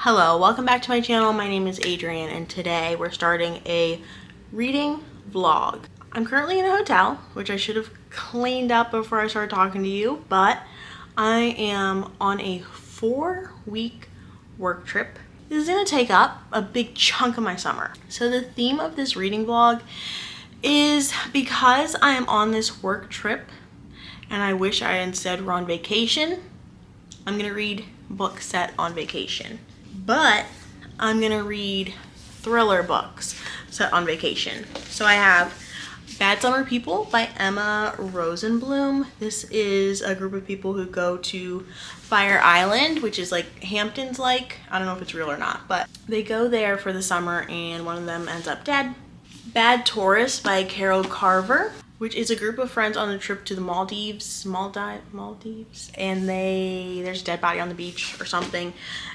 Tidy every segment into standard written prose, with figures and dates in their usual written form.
Hello, welcome back to my channel. My name is Adrienne and today we're starting a reading vlog. I'm currently in a hotel, which I should have cleaned up before I started talking to you, but I am on a 4-week work trip. This is gonna take up a big chunk of my summer. So the theme of this reading vlog is because I am on this work trip and I wish I instead were on vacation, I'm gonna read books set on vacation. But I'm gonna read thriller books set on vacation. So I have Bad Summer People by Emma Rosenblum. This is a group of people who go to Fire Island, which is like Hamptons like. I don't know if it's real or not, but they go there for the summer and one of them ends up dead. Bad Tourist by Carol Carver, which is a group of friends on a trip to the Maldives, and there's a dead body on the beach or something.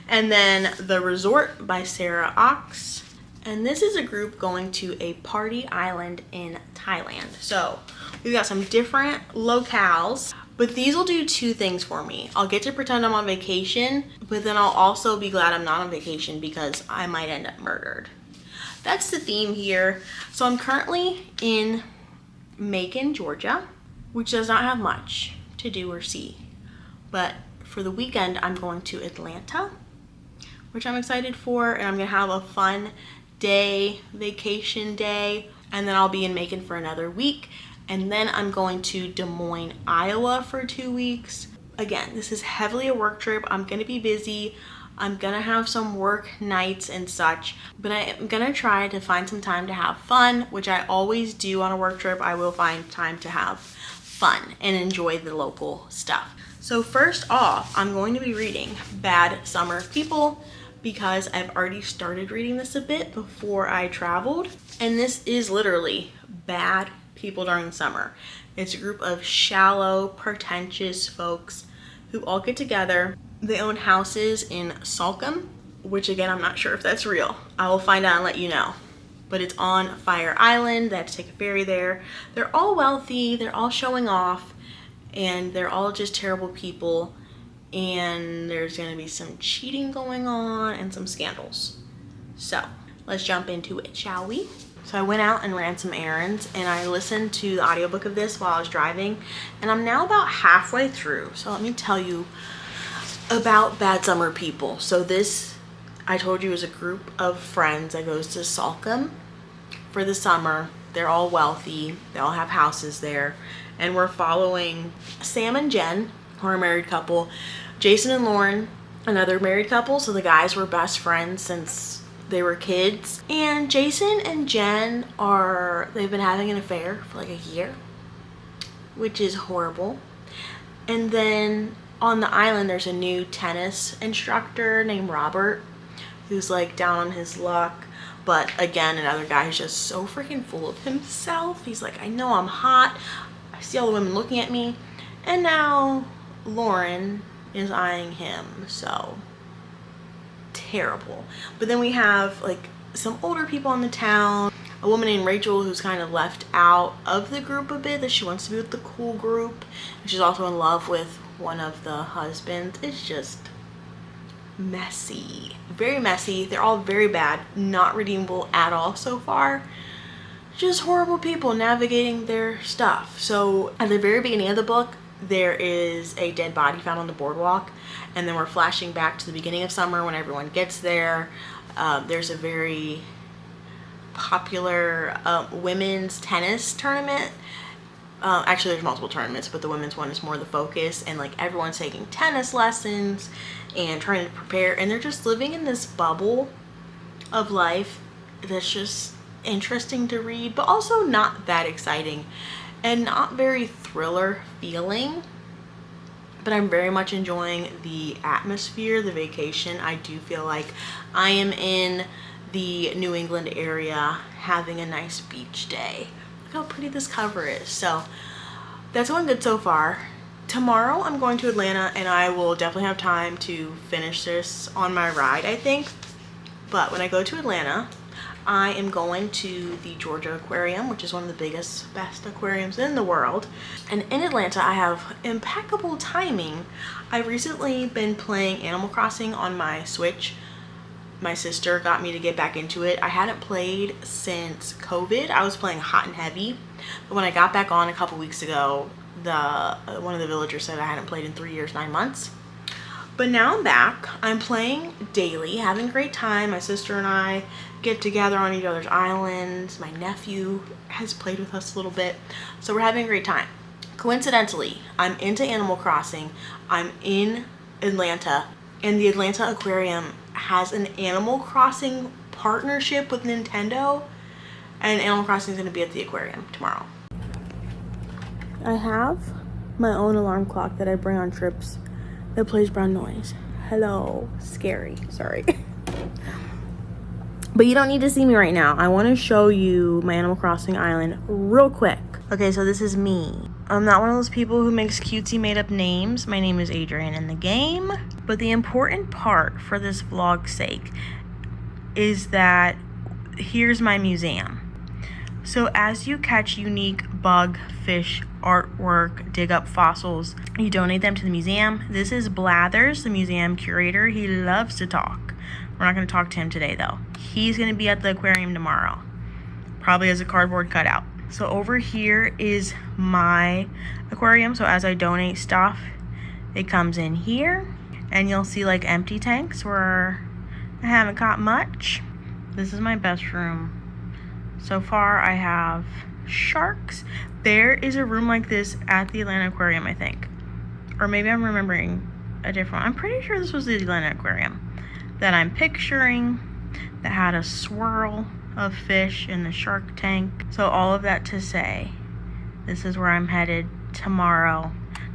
And then The Resort by Sarah Ox. And this is a group going to a party island in Thailand. So we've got some different locales, but these will do two things for me. I'll get to pretend I'm on vacation, but then I'll also be glad I'm not on vacation because I might end up murdered. That's the theme here. So I'm currently in Macon, Georgia, which does not have much to do or see. But for the weekend, I'm going to Atlanta, which I'm excited for, and I'm gonna have a fun day, vacation day, and then I'll be in Macon for another week, and then I'm going to Des Moines, Iowa for 2 weeks. Again, this is heavily a work trip. I'm gonna be busy. I'm gonna have some work nights and such, but I am gonna try to find some time to have fun, which I always do on a work trip. I will find time to have fun and enjoy the local stuff. So first off, I'm going to be reading Bad Summer People because I've already started reading this a bit before I traveled. And this is literally bad people during the summer. It's a group of shallow, pretentious folks who all get together. They own houses in Salcombe, which again, I'm not sure if that's real. I will find out and let you know. But it's on Fire Island. They have to take a ferry there. They're all wealthy, they're all showing off, and they're all just terrible people. And there's gonna be some cheating going on and some scandals. So let's jump into it, shall we? So I went out and ran some errands and I listened to the audiobook of this while I was driving, and I'm now about halfway through. So let me tell you about Bad Summer People. So this, I told you, is a group of friends that goes to Salcombe for the summer. They're all wealthy, they all have houses there, and we're following Sam and Jen, who are a married couple, Jason and Lauren, another married couple. So the guys were best friends since they were kids, and Jason and Jen they've been having an affair for like a year, which is horrible. And then on the island there's a new tennis instructor named Robert who's like down on his luck, but again, another guy who's just so freaking full of himself. He's like, I know I'm hot, I see all the women looking at me. And now Lauren is eyeing him, so terrible. But then we have like some older people in the town, a woman named Rachel who's kind of left out of the group a bit, that she wants to be with the cool group, and she's also in love with one of the husbands. It's just messy, very messy. They're all very bad, not redeemable at all so far. Just horrible people navigating their stuff. So at the very beginning of the book, there is a dead body found on the boardwalk, and then we're flashing back to the beginning of summer when everyone gets there. There's a very popular women's tennis tournament. Actually, there's multiple tournaments, but the women's one is more the focus, and like everyone's taking tennis lessons and trying to prepare, and they're just living in this bubble of life that's just interesting to read, but also not that exciting and not very thriller feeling. But I'm very much enjoying the atmosphere, the vacation. I do feel like I am in the New England area having a nice beach day. Look how pretty this cover is. So that's going good so far. Tomorrow I'm going to Atlanta, and I will definitely have time to finish this on my ride, I think. But when I go to Atlanta, I am going to the Georgia Aquarium, which is one of the biggest, best aquariums in the world. And in Atlanta, I have impeccable timing. I've recently been playing Animal Crossing on my Switch My sister got me to get back into it. I hadn't played since COVID. I was playing Hot and Heavy, but when I got back on a couple weeks ago, one of the villagers said I hadn't played in 3 years, 9 months. But now I'm back. I'm playing daily, having a great time. My sister and I get together on each other's islands. My nephew has played with us a little bit, so we're having a great time. Coincidentally, I'm into Animal Crossing. I'm in Atlanta, and the Atlanta Aquarium has an Animal Crossing partnership with Nintendo, and Animal Crossing is going to be at the aquarium tomorrow. I have my own alarm clock that I bring on trips that plays brown noise. Hello, scary, sorry. But you don't need to see me right now. I want to show you my Animal Crossing island real quick. Okay, so this is me. I'm not one of those people who makes cutesy made up names. My name is Adrian in the game. But the important part for this vlog's sake is that here's my museum. So as you catch unique bug, fish, artwork, dig up fossils, you donate them to the museum. This is Blathers, the museum curator. He loves to talk. We're not going to talk to him today though. He's going to be at the aquarium tomorrow, probably as a cardboard cutout. So over here is my aquarium. So as I donate stuff, it comes in here, and you'll see like empty tanks where I haven't caught much. This is my best room. So far I have sharks. There is a room like this at the Atlanta Aquarium, I think. Or maybe I'm remembering a different one. I'm pretty sure this was the Atlanta Aquarium that I'm picturing, that had a swirl of fish in the shark tank. So all of that to say, this is where I'm headed tomorrow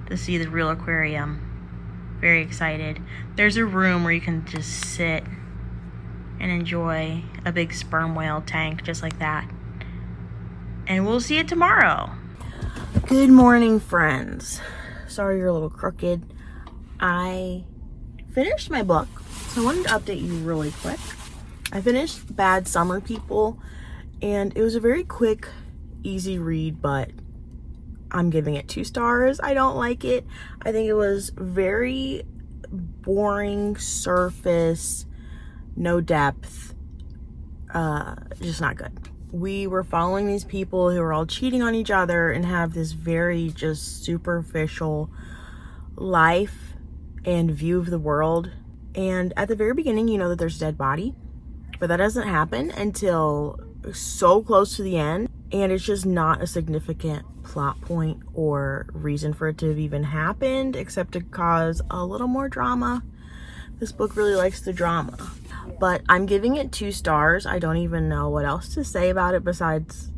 to see the real aquarium. Very excited. There's a room where you can just sit and enjoy a big sperm whale tank just like that. And we'll see it tomorrow. Good morning, friends. Sorry you're a little crooked. I finished my book, so I wanted to update you really quick. I finished Bad Summer People, and it was a very quick, easy read, but I'm giving it 2 stars. I don't like it. I think it was very boring, surface, no depth, just not good. We were following these people who were all cheating on each other and have this very just superficial life and view of the world. And at the very beginning, you know that there's a dead body, but that doesn't happen until so close to the end, and it's just not a significant plot point or reason for it to have even happened, except to cause a little more drama. This book really likes the drama, but I'm giving it 2 stars. I don't even know what else to say about it besides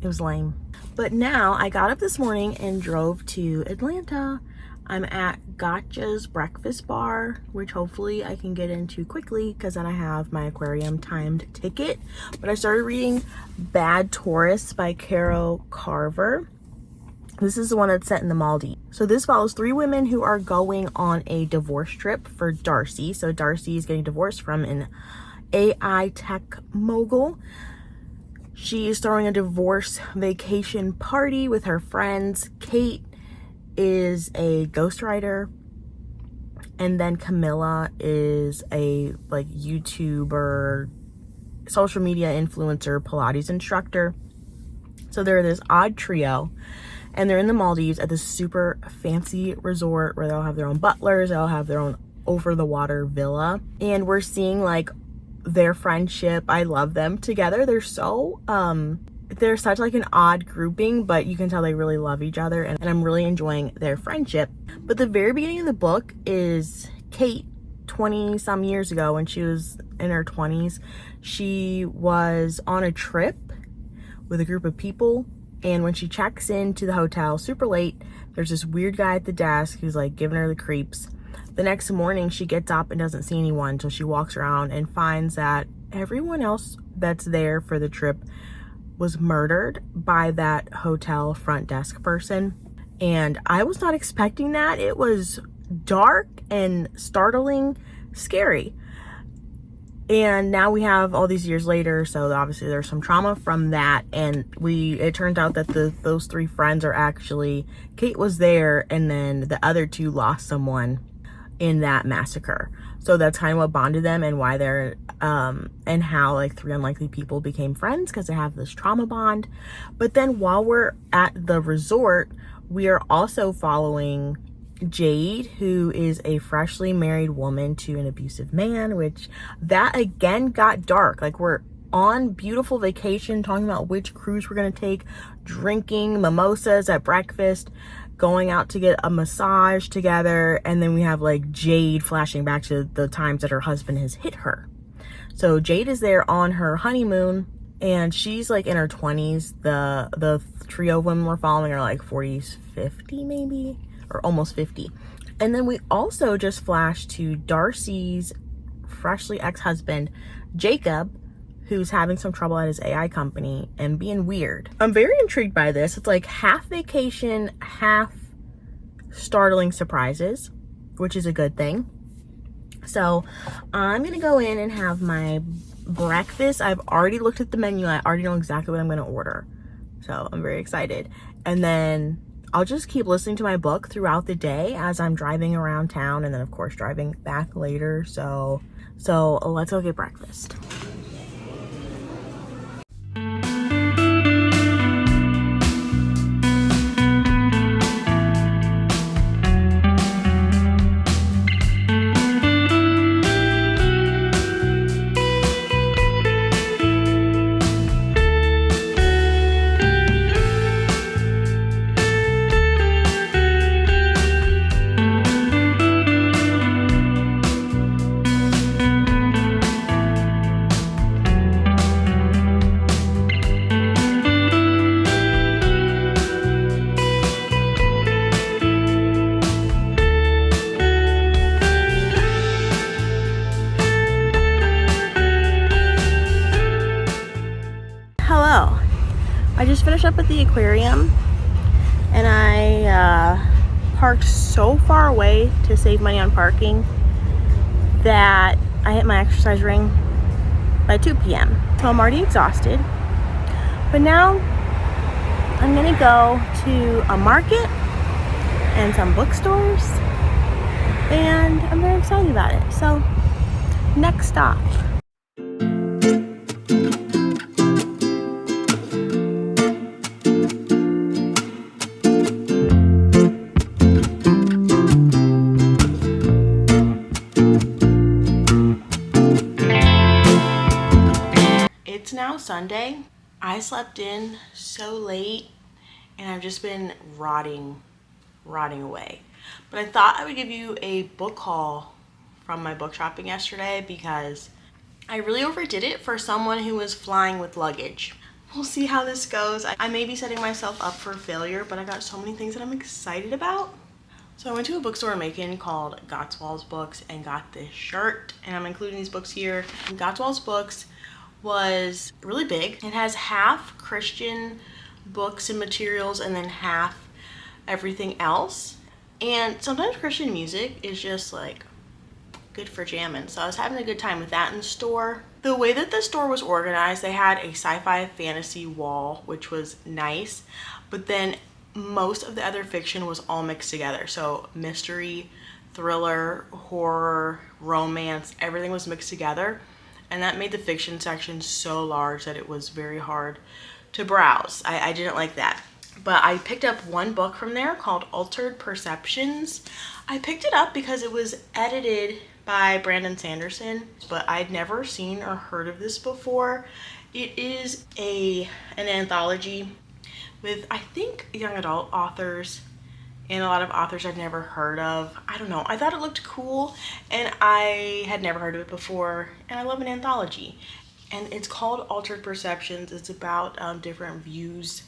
it was lame. But now I got up this morning and drove to Atlanta. I'm at Gotcha's Breakfast Bar, which hopefully I can get into quickly because then I have my aquarium timed ticket. But I started reading Bad Tourists by Caro Carver. This is the one that's set in the Maldives. So this follows 3 women who are going on a divorce trip for Darcy. So Darcy is getting divorced from an AI tech mogul. She is throwing a divorce vacation party with her friends. Kate is a ghostwriter, and then Camilla is a like YouTuber, social media influencer, Pilates instructor. So they're this odd trio, and they're in the Maldives at this super fancy resort where they'll have their own butlers, they'll have their own over the water villa, and we're seeing like their friendship. I love them together. They're so they're such like an odd grouping, but you can tell they really love each other, and I'm really enjoying their friendship. But the very beginning of the book is Kate, 20 some years ago when she was in her 20s. She was on a trip with a group of people, and when she checks into the hotel super late, there's this weird guy at the desk who's like giving her the creeps. The next morning she gets up and doesn't see anyone, so she walks around and finds that everyone else that's there for the trip was murdered by that hotel front desk person. And I was not expecting that. It was dark and startling, scary. And now we have all these years later, so obviously there's some trauma from that, and it turns out that those 3 friends are actually, Kate was there, and then the other 2 lost someone in that massacre. So that's kind of what bonded them, and why they're and how like three unlikely people became friends, because they have this trauma bond. But then while we're at the resort, we are also following Jade, who is a freshly married woman to an abusive man, which that again got dark. Like, we're on beautiful vacation talking about which cruise we're going to take, drinking mimosas at breakfast, going out to get a massage together, and then we have like Jade flashing back to the times that her husband has hit her. So Jade is there on her honeymoon, and she's like in her 20s. The trio of women we're following are like 40s, 50 maybe, or almost 50. And then we also just flashed to Darcy's freshly ex-husband, Jacob, who's having some trouble at his AI company and being weird. I'm very intrigued by this. It's like half vacation, half startling surprises, which is a good thing. So I'm gonna go in and have my breakfast. I've already looked at the menu. I already know exactly what I'm gonna order. So I'm very excited. And then I'll just keep listening to my book throughout the day as I'm driving around town, and then of course driving back later. So let's go get breakfast. Hello. I just finished up at the aquarium, and I parked so far away to save money on parking that I hit my exercise ring by 2 p.m. So I'm already exhausted. But now I'm gonna go to a market and some bookstores, and I'm very excited about it. So next stop. It's now Sunday. I slept in so late, and I've just been rotting away. But I thought I would give you a book haul from my book shopping yesterday, because I really overdid it for someone who was flying with luggage. We'll see how this goes. I may be setting myself up for failure, but I got so many things that I'm excited about. So I went to a bookstore in Macon called Gotswall's Books and got this shirt, and I'm including these books here. Gotswall's Books was really big. It has half Christian books and materials and then half everything else. And sometimes Christian music is just like good for jamming. So I was having a good time with that in the store. The way that the store was organized, they had a sci-fi fantasy wall, which was nice, but then most of the other fiction was all mixed together. So mystery, thriller, horror, romance, everything was mixed together. And that made the fiction section so large that it was very hard to browse. I didn't like that. But I picked up one book from there called Altered Perceptions. I picked it up because it was edited by Brandon Sanderson, but I'd never seen or heard of this before. It is an anthology with, I think, young adult authors and a lot of authors I've never heard of. I don't know. I thought it looked cool, and I had never heard of it before, and I love an anthology. And it's called Altered Perceptions. It's about different views,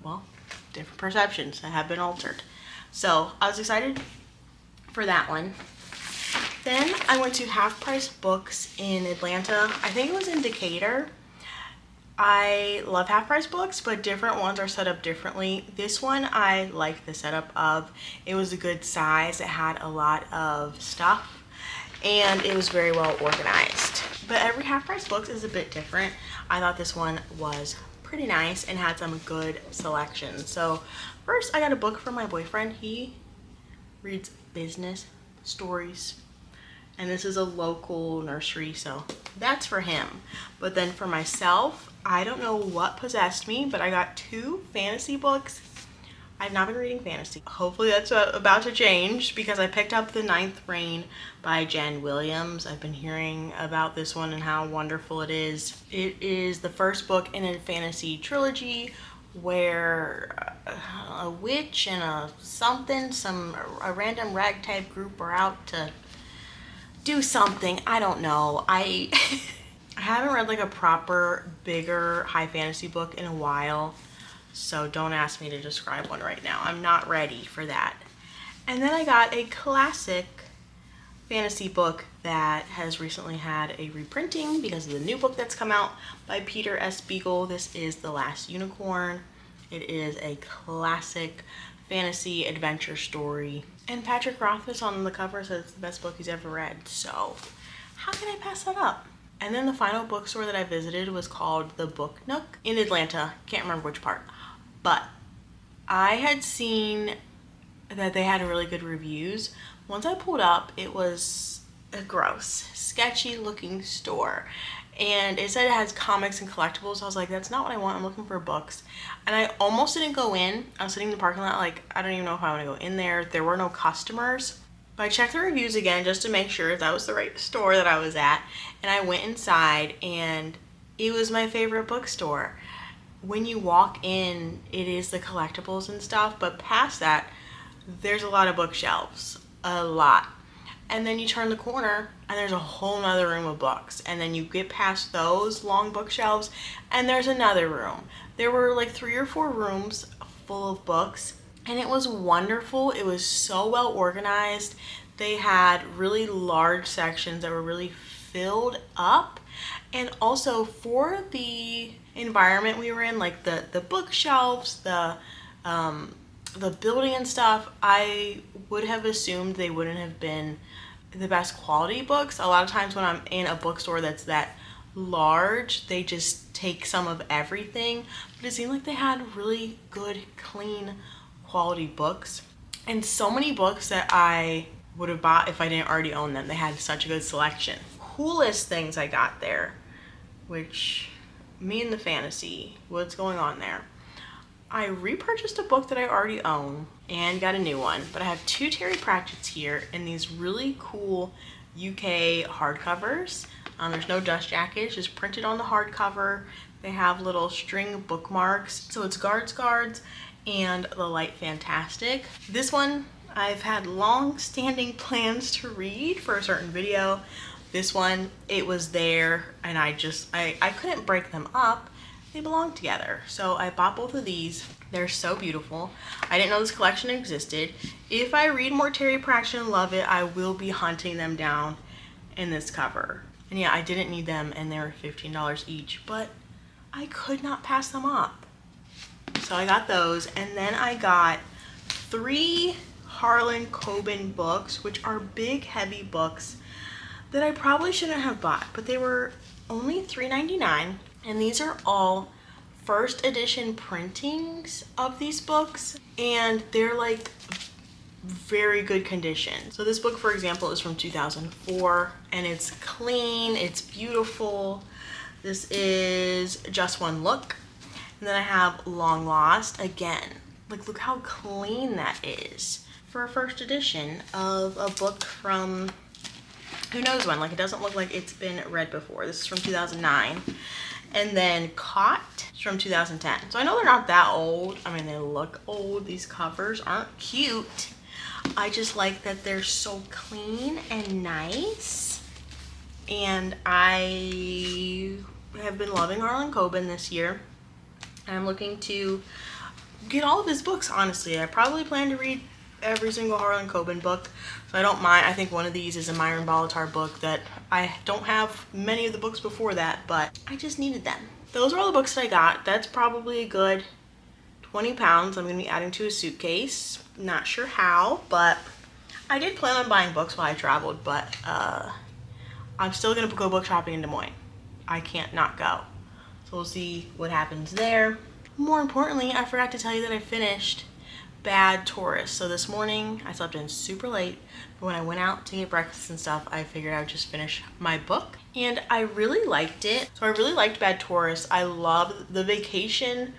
well, different perceptions that have been altered. So I was excited for that one. Then I went to Half Price Books in Atlanta. I think it was in Decatur. I love Half Price Books, but different ones are set up differently. This one I like the setup of. It was a good size. It had a lot of stuff, and it was very well organized. But every Half Price Books is a bit different. I thought this one was pretty nice and had some good selections. So first I got a book from my boyfriend. He reads business stories. And this is a local nursery, so that's for him. But then for myself, I don't know what possessed me, but I got 2 fantasy books. I've not been reading fantasy. Hopefully that's about to change, because I picked up The Ninth Reign by Jen Williams. I've been hearing about this one and how wonderful it is. It is the first book in a fantasy trilogy where a witch and a random ragtag group are out to do something. I don't know. I haven't read like a proper bigger high fantasy book in a while, so don't ask me to describe one right now. I'm not ready for that. And then I got a classic fantasy book that has recently had a reprinting because of the new book that's come out by Peter S. Beagle. This is The Last Unicorn. It is a classic fantasy adventure story. And Patrick Rothfuss on the cover says it's the best book he's ever read. So how can I pass that up? And then the final bookstore that I visited was called The Book Nook in Atlanta. Can't remember which part. But I had seen that they had really good reviews. Once I pulled up, it was a gross, sketchy looking store. And it said it has comics and collectibles. I was like, that's not what I want. I'm looking for books. And I almost didn't go in. I was sitting in the parking lot like, I don't even know if I want to go in there. There were no customers. But I checked the reviews again just to make sure that was the right store that I was at. And I went inside and it was my favorite bookstore. When you walk in, it is the collectibles and stuff. But past that, there's a lot of bookshelves. A lot. And then you turn the corner and there's a whole nother room of books. And then you get past those long bookshelves and there's another room. There were like 3 or 4 rooms full of books and it was wonderful. It was so well organized. They had really large sections that were really filled up. And also for the environment we were in, like the bookshelves, the building and stuff, I would have assumed they wouldn't have been the best quality books. A lot of times when I'm in a bookstore that's that large, they just take some of everything. But it seemed like they had really good, clean, quality books. And so many books that I would have bought if I didn't already own them. They had such a good selection. Coolest things I got there, which me and the fantasy, what's going on there? I repurchased a book that I already own and got a new one, but I have 2 Terry Pratchett's here in these really cool UK hardcovers. There's no dust jackets, just printed on the hardcover. They have little string bookmarks. So it's Guards and The Light Fantastic. This one, I've had long-standing plans to read for a certain video. This one, it was there and I couldn't break them up. They belong together. So I bought both of these. They're so beautiful. I didn't know this collection existed. If I read more Terry Pratchett and love it, I will be hunting them down in this cover. And yeah, I didn't need them and they were $15 each, but I could not pass them up. So I got those, and then I got 3 Harlan Coben books, which are big, heavy books that I probably shouldn't have bought, but they were only $3.99. And these are all first edition printings of these books, and they're like very good condition. So this book, for example, is from 2004 and it's clean, it's beautiful. This is Just One Look. And then I have Long Lost. Again, like look how clean that is for a first edition of a book from who knows when. Like it doesn't look like it's been read before. This is from 2009. And then Caught from 2010. So I know they're not that old. I mean, they look old. These covers aren't cute. I just like that they're so clean and nice. And I have been loving Harlan Coben this year. I'm looking to get all of his books, honestly. I probably plan to read every single Harlan Coben book, so I don't mind. I think one of these is a Myron Bolitar book that I don't have many of the books before that, but I just needed them. Those are all the books that I got. That's probably a good 20 pounds I'm going to be adding to a suitcase. Not sure how, but I did plan on buying books while I traveled, but I'm still going to go book shopping in Des Moines. I can't not go. So we'll see what happens there. More importantly, I forgot to tell you that I finished Bad Taurus. So this morning I slept in super late, but when I went out to get breakfast and stuff, I figured I would just finish my book, and I really liked it. So I really liked Bad Taurus. I loved the vacation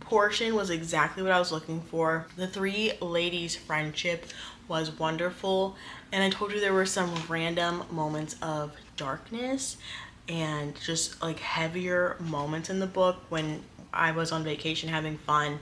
portion, was exactly what I was looking for. The three ladies' friendship was wonderful, and I told you there were some random moments of darkness and just like heavier moments in the book when I was on vacation having fun,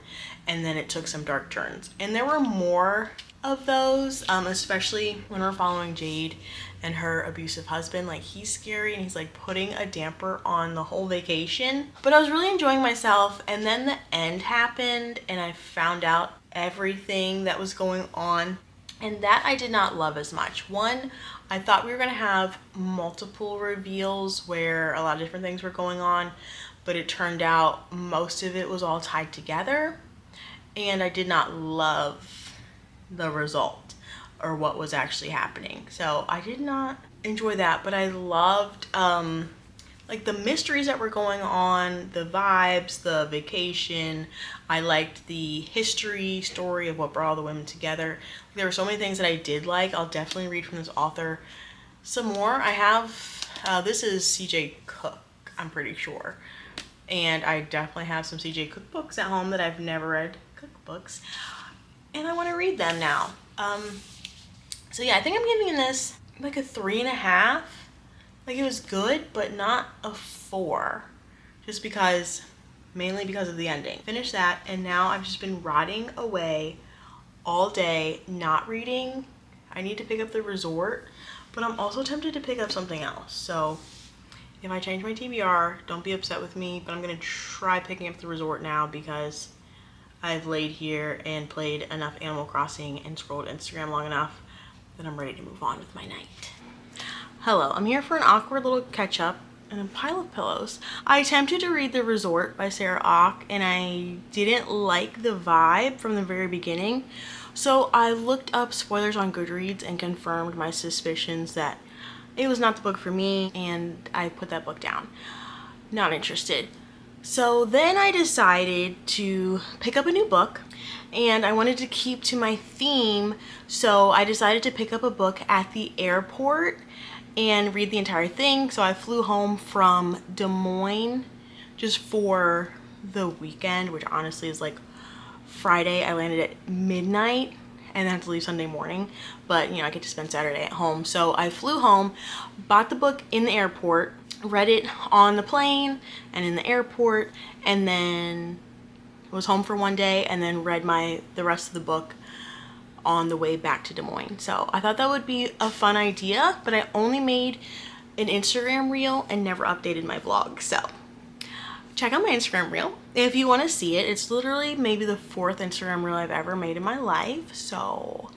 and then it took some dark turns. And there were more of those, especially when we're following Jade and her abusive husband. Like, he's scary and he's like putting a damper on the whole vacation. But I was really enjoying myself, and then the end happened and I found out everything that was going on, and that I did not love as much. One, I thought we were gonna have multiple reveals where a lot of different things were going on, but it turned out most of it was all tied together, and I did not love the result or what was actually happening. So I did not enjoy that, but I loved like the mysteries that were going on, the vibes, the vacation. I liked the history story of what brought all the women together. There were so many things that I did like. I'll definitely read from this author some more. I have, this is CJ Cook, I'm pretty sure. And I definitely have some CJ Cook books at home that I've never read, cookbooks, and I want to read them now. So yeah, I think I'm giving this like a 3.5. Like, it was good, but not a 4, just because, mainly because of the ending. Finished that, and now I've just been rotting away all day, not reading. I need to pick up The Resort, but I'm also tempted to pick up something else. So if I change my TBR, don't be upset with me, but I'm gonna try picking up The Resort now because I've laid here and played enough Animal Crossing and scrolled Instagram long enough that I'm ready to move on with my night. Hello, I'm here for an awkward little catch up and a pile of pillows. I attempted to read The Resort by Sarah Ock, and I didn't like the vibe from the very beginning. So I looked up spoilers on Goodreads and confirmed my suspicions that it was not the book for me, and I put that book down. Not interested. So then I decided to pick up a new book, and I wanted to keep to my theme, so I decided to pick up a book at the airport and read the entire thing. So I flew home from Des Moines just for the weekend, which honestly is like Friday. I landed at midnight and then had to leave Sunday morning, but you know, I get to spend Saturday at home. So I flew home, bought the book in the airport, read it on the plane and in the airport, and then was home for one day and then read the rest of the book on the way back to Des Moines. So I thought that would be a fun idea, but I only made an Instagram reel and never updated my vlog. So check out my Instagram reel if you want to see it. It's literally maybe the 4th Instagram reel I've ever made in my life, so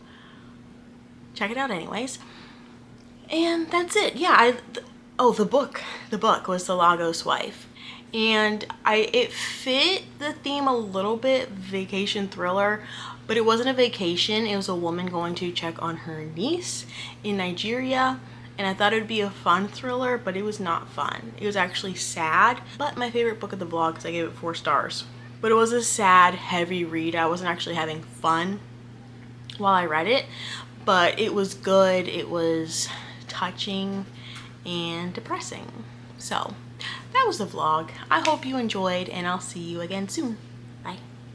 check it out anyways. And that's it. Yeah, the book was The Lagos Wife, and it fit the theme a little bit, vacation thriller, but it wasn't a vacation. It was a woman going to check on her niece in Nigeria, and I thought it would be a fun thriller, but it was not fun. It was actually sad, but my favorite book of the vlog because I gave it 4 stars. But it was a sad, heavy read. I wasn't actually having fun while I read it, but it was good. It was touching and depressing. So that was the vlog. I hope you enjoyed, and I'll see you again soon.